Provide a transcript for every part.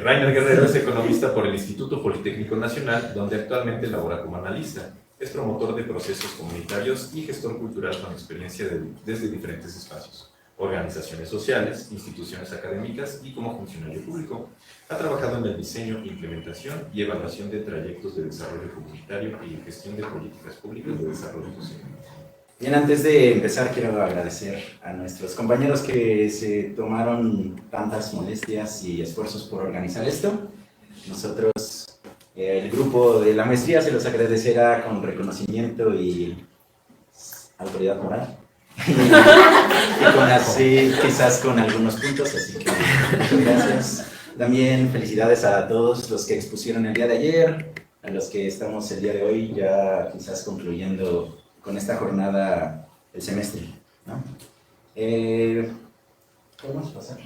Rainer Guerrero es economista por el Instituto Politécnico Nacional, donde actualmente labora como analista. Es promotor de procesos comunitarios y gestor cultural con experiencia desde diferentes espacios, organizaciones sociales, instituciones académicas y como funcionario público. Ha trabajado en el diseño, implementación y evaluación de trayectos de desarrollo comunitario y gestión de políticas públicas de desarrollo social. Bien, antes de empezar quiero agradecer a nuestros compañeros que se tomaron tantas molestias y esfuerzos por organizar esto. Nosotros, el grupo de la maestría, se los agradecerá con reconocimiento y autoridad moral. Y con así, quizás con algunos puntos, así que muchas gracias. También felicidades a todos los que expusieron el día de ayer, a los que estamos el día de hoy ya quizás concluyendo con esta jornada el semestre, ¿no? ¿Podemos pasar?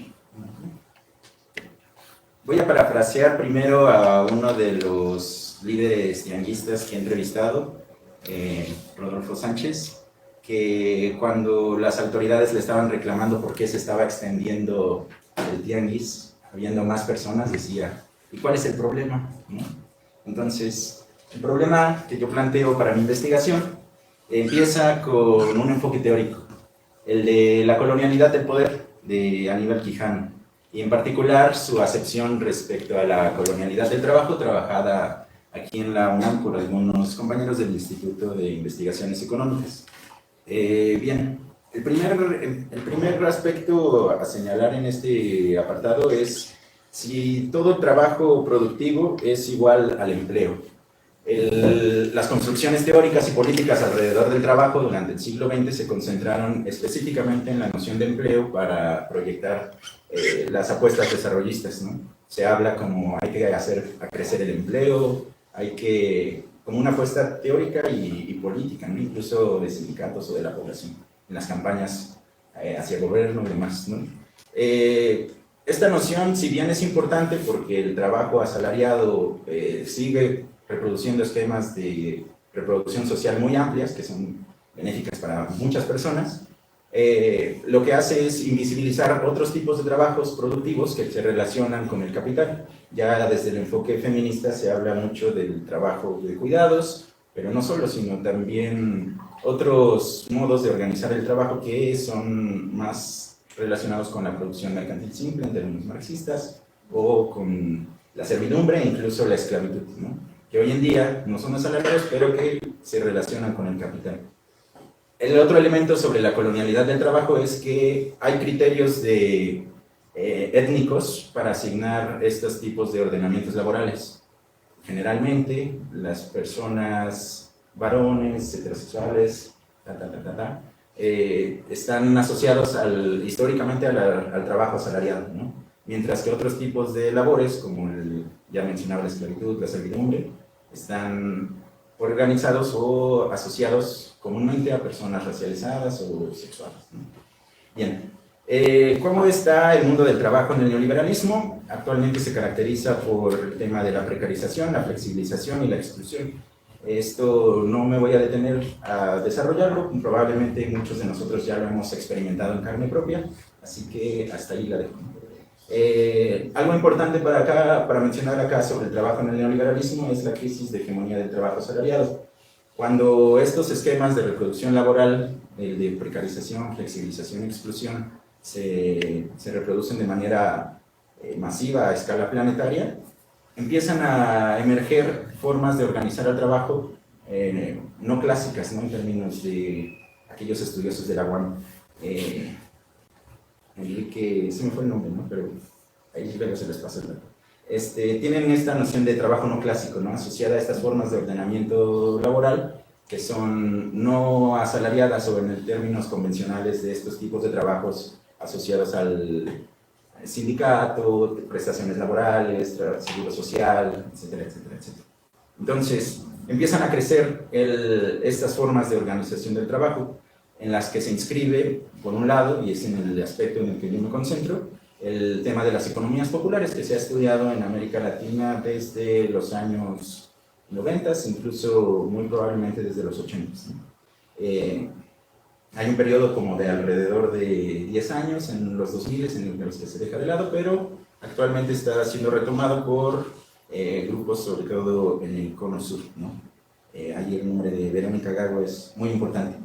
Voy a parafrasear primero a uno de los líderes tianguistas que he entrevistado, Rodolfo Sánchez, que cuando las autoridades le estaban reclamando por qué se estaba extendiendo el tianguis, habiendo más personas, decía, ¿y cuál es el problema? ¿No? Entonces, el problema que yo planteo para mi investigación empieza con un enfoque teórico, el de la colonialidad del poder de Aníbal Quijano, y en particular su acepción respecto a la colonialidad del trabajo trabajada aquí en la UNAM por algunos compañeros del Instituto de Investigaciones Económicas. Bien, el primer aspecto a señalar en este apartado es si todo trabajo productivo es igual al empleo. Las construcciones teóricas y políticas alrededor del trabajo durante el siglo XX se concentraron específicamente en la noción de empleo para proyectar las apuestas desarrollistas, ¿no? Se habla como hay que hacer a crecer el empleo, como una apuesta teórica y política, ¿no? Incluso de sindicatos o de la población, en las campañas hacia el gobierno y demás, ¿no? Esta noción, si bien es importante porque el trabajo asalariado sigue reproduciendo esquemas de reproducción social muy amplias, que son benéficas para muchas personas, lo que hace es invisibilizar otros tipos de trabajos productivos que se relacionan con el capital. Ya desde el enfoque feminista se habla mucho del trabajo de cuidados, pero no solo, sino también otros modos de organizar el trabajo que son más relacionados con la producción mercantil simple en términos marxistas, o con la servidumbre e incluso la esclavitud, ¿no? Que hoy en día no son asalariados, pero que se relacionan con el capital. El otro elemento sobre la colonialidad del trabajo es que hay criterios étnicos para asignar estos tipos de ordenamientos laborales. Generalmente, las personas varones, heterosexuales, están asociados históricamente al trabajo asalariado, ¿no? Mientras que otros tipos de labores, como ya mencionaba la esclavitud, la servidumbre, están organizados o asociados comúnmente a personas racializadas o sexuales, ¿no? Bien, ¿cómo está el mundo del trabajo en el neoliberalismo? Actualmente se caracteriza por el tema de la precarización, la flexibilización y la exclusión. Esto no me voy a detener a desarrollarlo, probablemente muchos de nosotros ya lo hemos experimentado en carne propia, así que hasta ahí la dejo. Algo importante para mencionar acá sobre el trabajo en el neoliberalismo es la crisis de hegemonía del trabajo asalariado. Cuando estos esquemas de reproducción laboral, de precarización, flexibilización y exclusión, se reproducen de manera masiva a escala planetaria, empiezan a emerger formas de organizar el trabajo no clásicas, ¿no? En términos de aquellos estudiosos de la UAM. Enrique, se me fue el nombre, ¿no? Pero ahí luego se les pasa el dato. Tienen esta noción de trabajo no clásico, ¿no? Asociada a estas formas de ordenamiento laboral que son no asalariadas o en términos convencionales de estos tipos de trabajos asociados al sindicato, prestaciones laborales, seguro social, etcétera, etcétera, etcétera. Entonces, empiezan a crecer estas formas de organización del trabajo en las que se inscribe, por un lado, y es en el aspecto en el que yo me concentro, el tema de las economías populares, que se ha estudiado en América Latina desde los años 90, incluso muy probablemente desde los 80, ¿no? Hay un periodo como de alrededor de 10 años en los 2000 en los que se deja de lado, pero actualmente está siendo retomado por grupos, sobre todo en el Cono Sur, ¿no? Ahí el nombre de Verónica Gago es muy importante.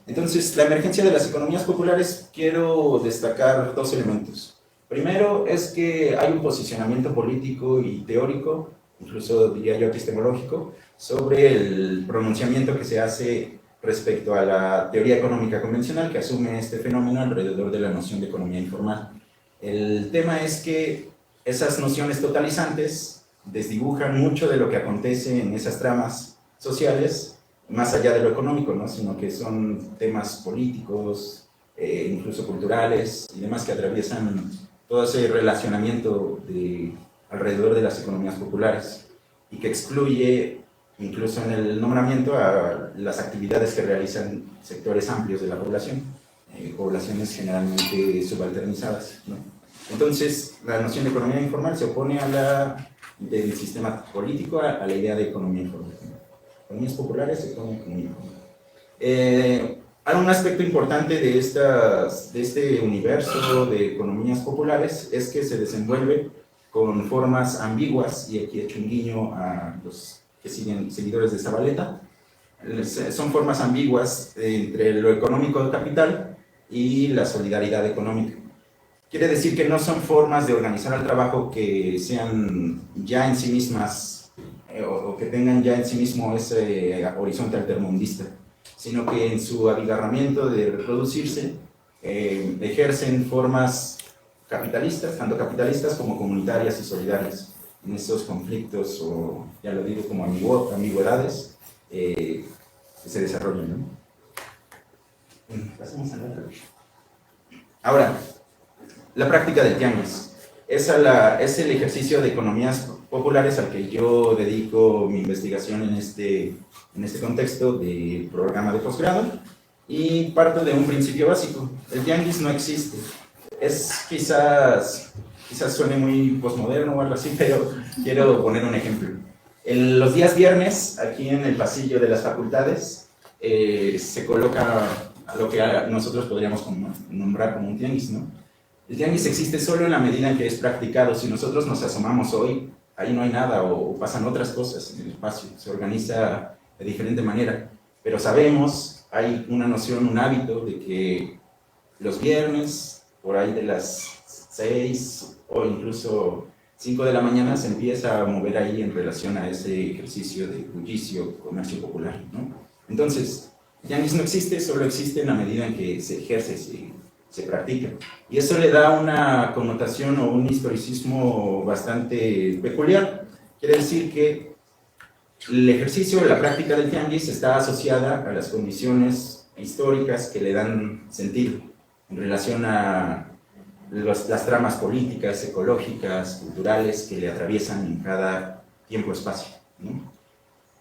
Entonces, la emergencia de las economías populares, quiero destacar dos elementos. Primero es que hay un posicionamiento político y teórico, incluso diría yo epistemológico, sobre el pronunciamiento que se hace respecto a la teoría económica convencional que asume este fenómeno alrededor de la noción de economía informal. El tema es que esas nociones totalizantes desdibujan mucho de lo que acontece en esas tramas sociales, más allá de lo económico, ¿no? Sino que son temas políticos, incluso culturales y demás que atraviesan todo ese relacionamiento alrededor de las economías populares y que excluye, incluso en el nombramiento, a las actividades que realizan sectores amplios de la población, poblaciones generalmente subalternizadas, ¿no? Entonces, la noción de economía informal se opone del sistema político a la idea de economía informal. Economías populares, economía informal. Hay un aspecto importante de este universo de economías populares es que se desenvuelve con formas ambiguas, y aquí he hecho un guiño a los que siguen seguidores de Zabaleta. Son formas ambiguas entre lo económico del capital y la solidaridad económica. Quiere decir que no son formas de organizar el trabajo que sean ya en sí mismas, o que tengan ya en sí mismo ese horizonte altermundista, sino que en su abigarramiento de reproducirse, ejercen formas capitalistas, tanto capitalistas como comunitarias y solidarias, en esos conflictos, o ya lo digo como ambigüedades, que se desarrollan, ¿no? Pasemos a la otra. Ahora, la práctica del tianguis es el ejercicio de economías populares al que yo dedico mi investigación en este contexto de programa de posgrado, y parto de un principio básico: el tianguis no existe. Quizás suene muy posmoderno o algo así, pero quiero poner un ejemplo. En los días viernes, aquí en el pasillo de las facultades, se coloca a lo que nosotros podríamos nombrar como un tianguis, ¿no? El tianguis existe solo en la medida en que es practicado. Si nosotros nos asomamos hoy, ahí no hay nada, o pasan otras cosas en el espacio, se organiza de diferente manera, pero sabemos, hay una noción, un hábito de que los viernes, por ahí de las 6 o incluso 5 de la mañana, se empieza a mover ahí en relación a ese ejercicio de bullicio, comercio popular, ¿no? Entonces, el tianguis no existe, solo existe en la medida en que se ejerce, se practica. Y eso le da una connotación o un historicismo bastante peculiar. Quiere decir que el ejercicio, la práctica del tianguis está asociada a las condiciones históricas que le dan sentido en relación a las tramas políticas, ecológicas, culturales que le atraviesan en cada tiempo-espacio, ¿no?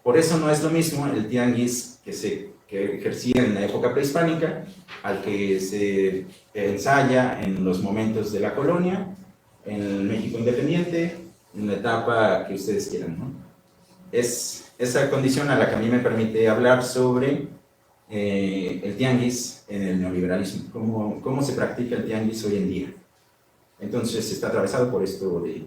Por eso no es lo mismo el tianguis que ejercía en la época prehispánica al que se ensaya en los momentos de la colonia, en el México independiente, en la etapa que ustedes quieran, ¿no? Es esa condición a la que a mí me permite hablar sobre el tianguis en el neoliberalismo, cómo se practica el tianguis hoy en día. Entonces está atravesado por esto de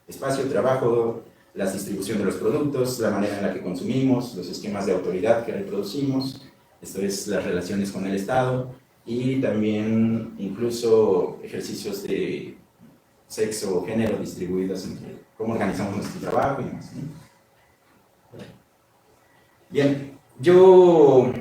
espacio, trabajo, la distribución de los productos, la manera en la que consumimos, los esquemas de autoridad que reproducimos, esto es las relaciones con el Estado, y también incluso ejercicios de sexo o género distribuidos entre cómo organizamos nuestro trabajo y demás, ¿no? Bien, yo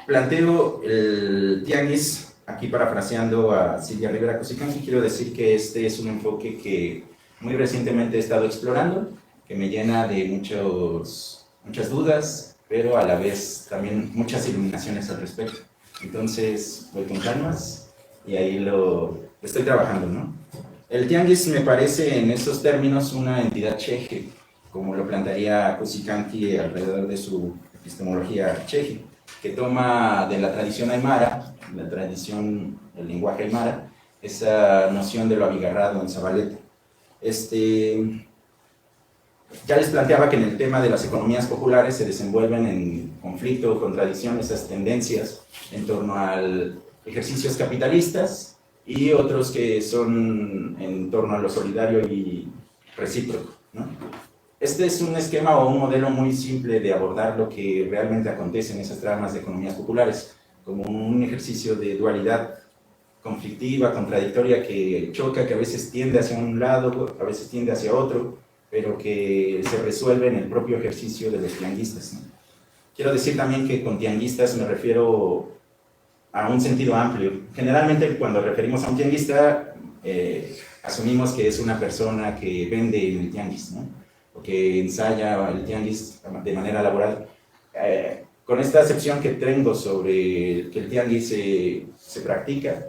planteo el tianguis, aquí parafraseando a Silvia Rivera Cosicanqui, quiero decir que este es un enfoque que muy recientemente he estado explorando, que me llena de muchas dudas, pero a la vez también muchas iluminaciones al respecto. Entonces, voy con calmas y ahí lo estoy trabajando, ¿no? El tianguis me parece en estos términos una entidad cheje, como lo plantearía Cosicanqui alrededor de su epistemología cheje, que toma de la tradición aymara, la tradición del lenguaje aymara, esa noción de lo abigarrado en Zabaleta. Ya les planteaba que en el tema de las economías populares se desenvuelven en conflicto, contradicción, esas tendencias en torno a ejercicios capitalistas y otros que son en torno a lo solidario y recíproco, ¿no? Este es un esquema o un modelo muy simple de abordar lo que realmente acontece en esas tramas de economías populares, como un ejercicio de dualidad conflictiva, contradictoria, que choca, que a veces tiende hacia un lado, a veces tiende hacia otro, pero que se resuelve en el propio ejercicio de los tianguistas, ¿no? Quiero decir también que con tianguistas me refiero a un sentido amplio. Generalmente cuando referimos a un tianguista, asumimos que es una persona que vende en el tianguis, ¿no? O que ensaya el tianguis de manera laboral. Con esta acepción que tengo sobre que el tianguis se practica,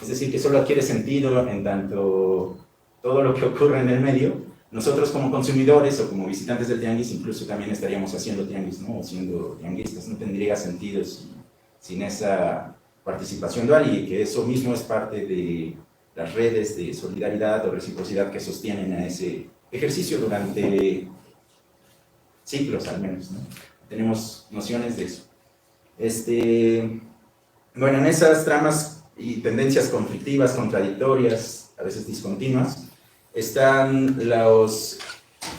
es decir, que solo adquiere sentido en tanto todo lo que ocurre en el medio, nosotros como consumidores o como visitantes del tianguis incluso también estaríamos haciendo tianguis, ¿no? O siendo tianguistas. No tendría sentido sin esa participación dual, y que eso mismo es parte de las redes de solidaridad o reciprocidad que sostienen a ese ejercicio durante ciclos al menos, ¿no? Tenemos nociones de eso. Bueno, en esas tramas y tendencias conflictivas, contradictorias, a veces discontinuas, están los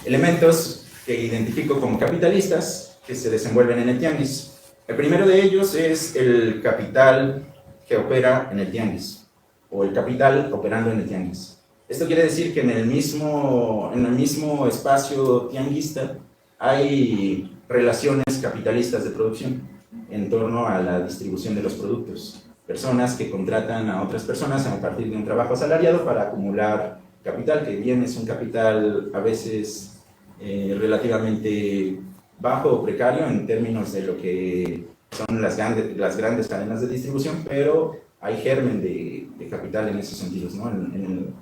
elementos que identifico como capitalistas que se desenvuelven en el tianguis. El primero de ellos es el capital que opera en el tianguis, o el capital operando en el tianguis. Esto quiere decir que en el mismo espacio tianguista hay relaciones capitalistas de producción en torno a la distribución de los productos. Personas que contratan a otras personas a partir de un trabajo asalariado para acumular capital, que bien es un capital a veces relativamente bajo o precario en términos de lo que son las grandes cadenas de distribución, pero hay germen de capital en esos sentidos, ¿no? En el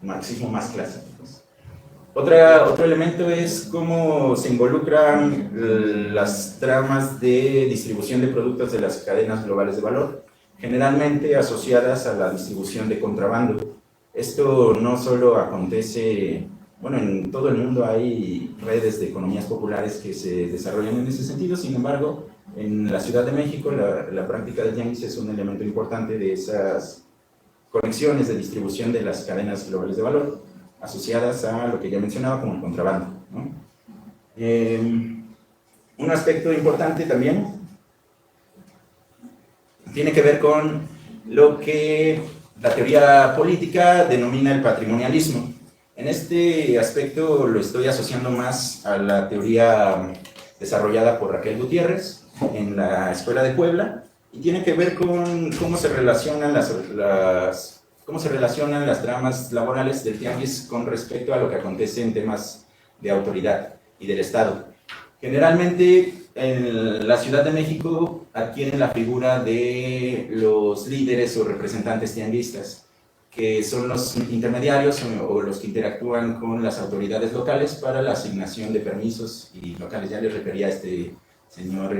marxismo más clásico, pues. Otro elemento es cómo se involucran las tramas de distribución de productos de las cadenas globales de valor, generalmente asociadas a la distribución de contrabando. Esto no solo acontece, bueno, en todo el mundo hay redes de economías populares que se desarrollan en ese sentido. Sin embargo, en la Ciudad de México la práctica del tianguis es un elemento importante de esas conexiones de distribución de las cadenas globales de valor, asociadas a lo que ya mencionaba como el contrabando, ¿no? Un aspecto importante también tiene que ver con lo que la teoría política denomina el patrimonialismo. En este aspecto lo estoy asociando más a la teoría desarrollada por Raquel Gutiérrez en la Escuela de Puebla, y tiene que ver con cómo se relacionan las tramas laborales del tianguis con respecto a lo que acontece en temas de autoridad y del Estado. Generalmente en la Ciudad de México adquieren la figura de los líderes o representantes tianguistas, que son los intermediarios o los que interactúan con las autoridades locales para la asignación de permisos y locales. Ya les refería a este señor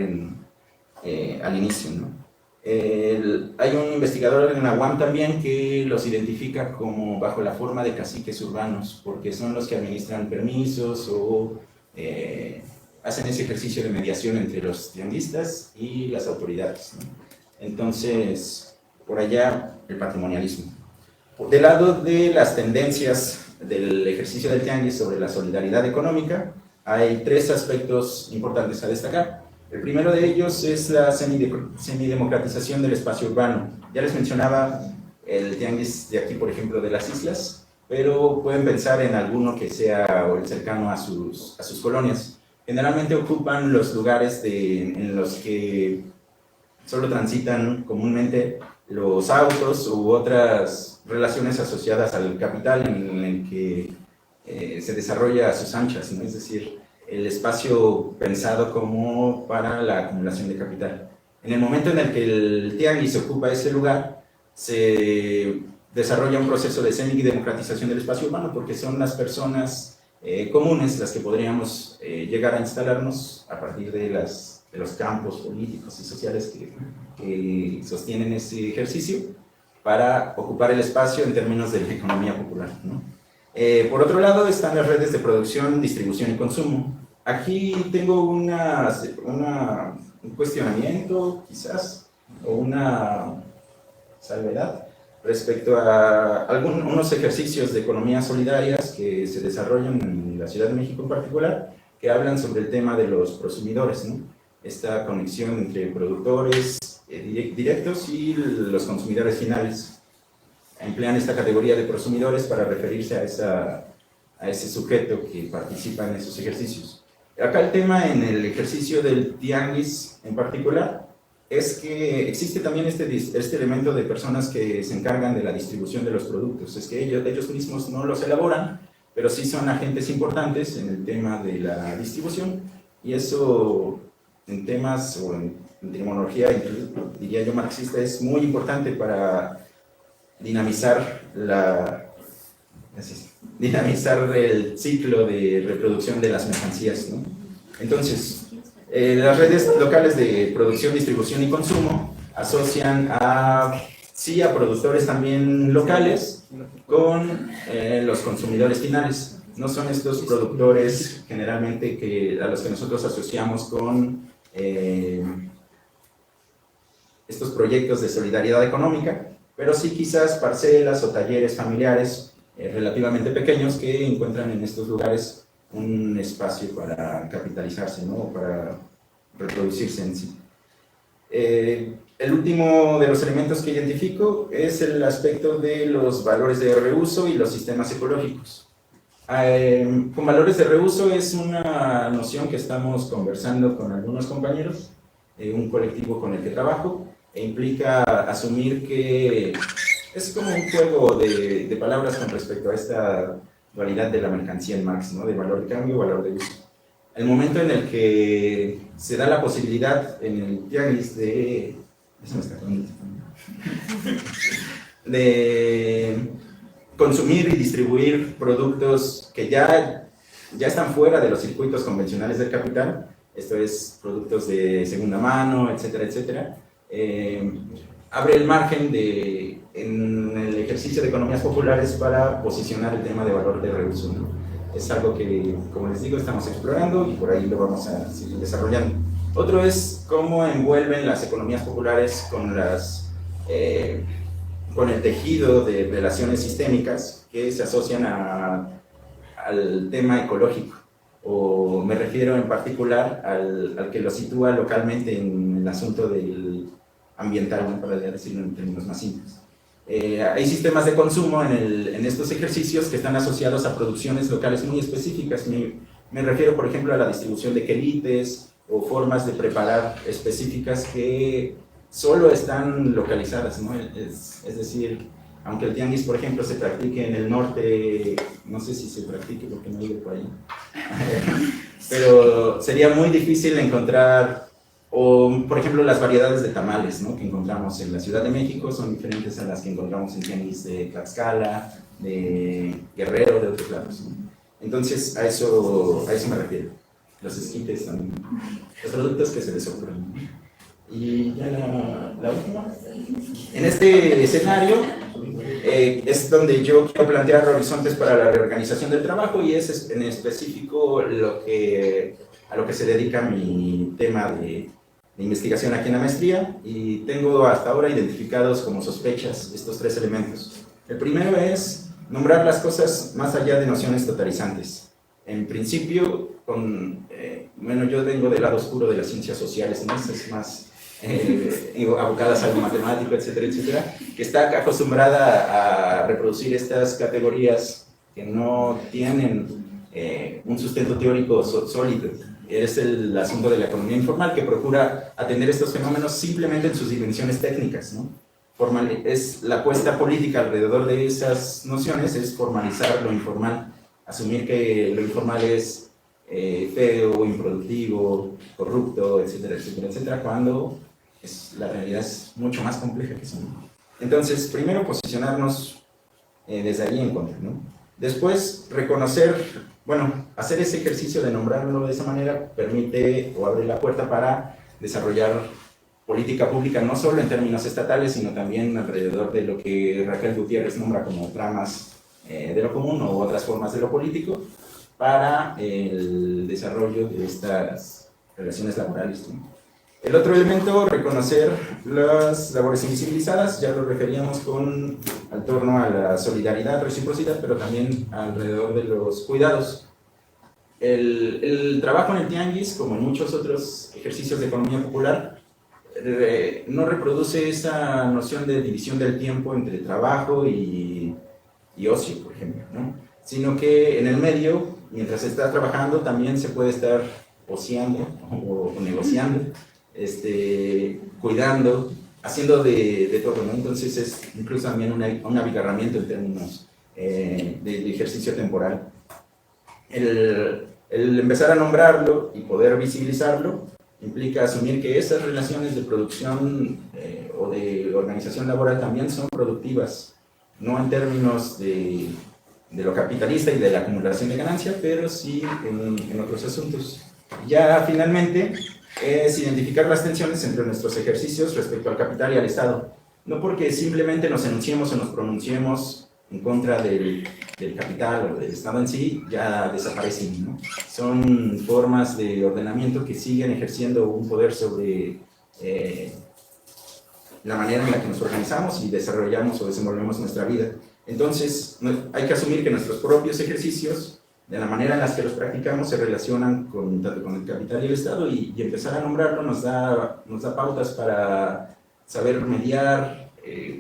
al inicio, ¿no? Hay un investigador en la UAM también que los identifica como bajo la forma de caciques urbanos, porque son los que administran permisos o hacen ese ejercicio de mediación entre los tianguistas y las autoridades, ¿no? Entonces, por allá el patrimonialismo. Del lado de las tendencias del ejercicio del tianguis sobre la solidaridad económica, hay tres aspectos importantes a destacar. El primero de ellos es la semidemocratización del espacio urbano. Ya les mencionaba el tianguis de aquí, por ejemplo, de las islas, pero pueden pensar en alguno que sea cercano a sus colonias. Generalmente ocupan los lugares en los que solo transitan comúnmente los autos u otras relaciones asociadas al capital en el que se desarrolla a sus anchas, ¿no? Es decir, el espacio pensado como para la acumulación de capital. En el momento en el que el tianguis ocupa ese lugar, se desarrolla un proceso de semidemocratización del espacio urbano, porque son las personas comunes las que podríamos llegar a instalarnos a partir de los campos políticos y sociales que sostienen ese ejercicio para ocupar el espacio en términos de la economía popular, ¿no? Por otro lado están las redes de producción, distribución y consumo. Aquí tengo un cuestionamiento, quizás, o una salvedad respecto a unos ejercicios de economías solidarias que se desarrollan en la Ciudad de México en particular, que hablan sobre el tema de los prosumidores, ¿no? Esta conexión entre productores directos y los consumidores finales. Emplean esta categoría de prosumidores para referirse a ese sujeto que participa en esos ejercicios. Acá el tema en el ejercicio del tianguis en particular es que existe también este elemento de personas que se encargan de la distribución de los productos. Es que ellos mismos no los elaboran, pero sí son agentes importantes en el tema de la distribución, y eso en temas o en terminología, diría yo, marxista, es muy importante para dinamizar el ciclo de reproducción de las mercancías, ¿no? Entonces, las redes locales de producción, distribución y consumo asocian a productores también locales con los consumidores finales. No son estos productores generalmente a los que nosotros asociamos con estos proyectos de solidaridad económica, pero sí quizás parcelas o talleres familiares relativamente pequeños que encuentran en estos lugares un espacio para capitalizarse, ¿no? Para reproducirse en sí. El último de los elementos que identifico es el aspecto de los valores de reuso y los sistemas ecológicos. Con valores de reuso es una noción que estamos conversando con algunos compañeros, un colectivo con el que trabajo, e implica asumir que es como un juego de palabras con respecto a esta dualidad de la mercancía en Marx, ¿no? De valor de cambio, valor de uso. El momento en el que se da la posibilidad en el tianguis de consumir y distribuir productos que ya están fuera de los circuitos convencionales del capital, esto es, productos de segunda mano, etcétera, etcétera, abre el margen en el ejercicio de economías populares para posicionar el tema de valor de reuso, ¿no? Es algo que, como les digo, estamos explorando y por ahí lo vamos a seguir desarrollando. Otro es cómo envuelven las economías populares con el tejido de relaciones sistémicas que se asocian al tema ecológico, o me refiero en particular al que lo sitúa localmente en el asunto del ambiental, ¿no? Para decirlo en términos más simples. Hay sistemas de consumo en estos ejercicios que están asociados a producciones locales muy específicas. Me refiero, por ejemplo, a la distribución de quelites o formas de preparar específicas que solo están localizadas, ¿no? Es decir, aunque el tianguis, por ejemplo, se practique en el norte, no sé si se practique porque no he ido por ahí, pero sería muy difícil encontrar, o por ejemplo las variedades de tamales, ¿no? Que encontramos en la Ciudad de México son diferentes a las que encontramos en tianguis de Tlaxcala, de Guerrero, de otros lados, ¿no? Entonces a eso me refiero, los esquites también, los productos que se les ocurren. Y ya la última. En este escenario es donde yo quiero plantear horizontes para la reorganización del trabajo, y es en específico a lo que se dedica mi tema de investigación aquí en la maestría, y tengo hasta ahora identificados como sospechas estos tres elementos. El primero es nombrar las cosas más allá de nociones totalizantes. En principio, yo vengo del lado oscuro de las ciencias sociales, ¿no? Es más abocadas a lo matemático, etcétera, etcétera, que está acostumbrada a reproducir estas categorías que no tienen un sustento teórico sólido. Es el asunto de la economía informal, que procura atender estos fenómenos simplemente en sus dimensiones técnicas, ¿no? Es la apuesta política alrededor de esas nociones, es formalizar lo informal, asumir que lo informal es feo, improductivo, corrupto, etcétera, etcétera, etcétera, cuando la realidad es mucho más compleja que eso, ¿no? Entonces, primero posicionarnos desde ahí en contra, ¿no? Después, hacer ese ejercicio de nombrarlo de esa manera permite o abre la puerta para desarrollar política pública, no solo en términos estatales, sino también alrededor de lo que Raquel Gutiérrez nombra como tramas de lo común o otras formas de lo político, para el desarrollo de estas relaciones laborales, ¿no? El otro elemento, reconocer las labores invisibilizadas, ya lo referíamos al torno a la solidaridad, reciprocidad, pero también alrededor de los cuidados. El trabajo en el tianguis, como en muchos otros ejercicios de economía popular, no reproduce esa noción de división del tiempo entre trabajo y ocio, por ejemplo, ¿no? Sino que en el medio, mientras se está trabajando, también se puede estar ociando o negociando, cuidando, haciendo de todo, ¿no? Entonces es incluso también un abigarramiento en términos de ejercicio temporal. El empezar a nombrarlo y poder visibilizarlo implica asumir que esas relaciones de producción o de organización laboral también son productivas, no en términos de lo capitalista y de la acumulación de ganancia, pero sí en otros asuntos. Ya finalmente es identificar las tensiones entre nuestros ejercicios respecto al capital y al Estado, no porque simplemente nos enunciemos o nos pronunciemos en contra del capital o del Estado en sí, ya desaparecen, ¿no? Son formas de ordenamiento que siguen ejerciendo un poder sobre la manera en la que nos organizamos y desarrollamos o desenvolvemos nuestra vida. Entonces, hay que asumir que nuestros propios ejercicios, de la manera en la que los practicamos, se relacionan tanto con el capital y el Estado, y empezar a nombrarlo nos da pautas para saber mediar,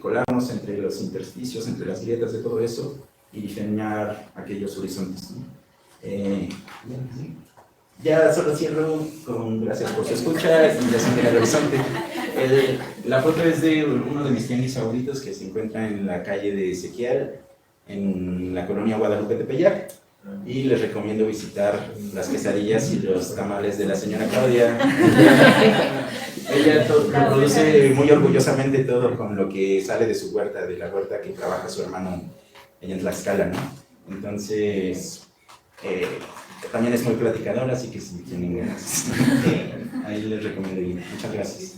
colarnos entre los intersticios, entre las grietas de todo eso, y diseñar aquellos horizontes, ¿no? Ya solo cierro con gracias por su escucha y la siguiente al horizonte. La foto es de uno de mis tianguis favoritos, que se encuentra en la calle de Ezequiel, en la colonia Guadalupe Tepeyac, y les recomiendo visitar las quesadillas y los tamales de la señora Claudia. Ella reproduce muy orgullosamente todo con lo que sale de su huerta, de la huerta que trabaja su hermano allá en Tlaxcala, ¿no? Entonces, también es muy platicadora, así que si tienen ganas, ahí les recomiendo ir. Muchas gracias.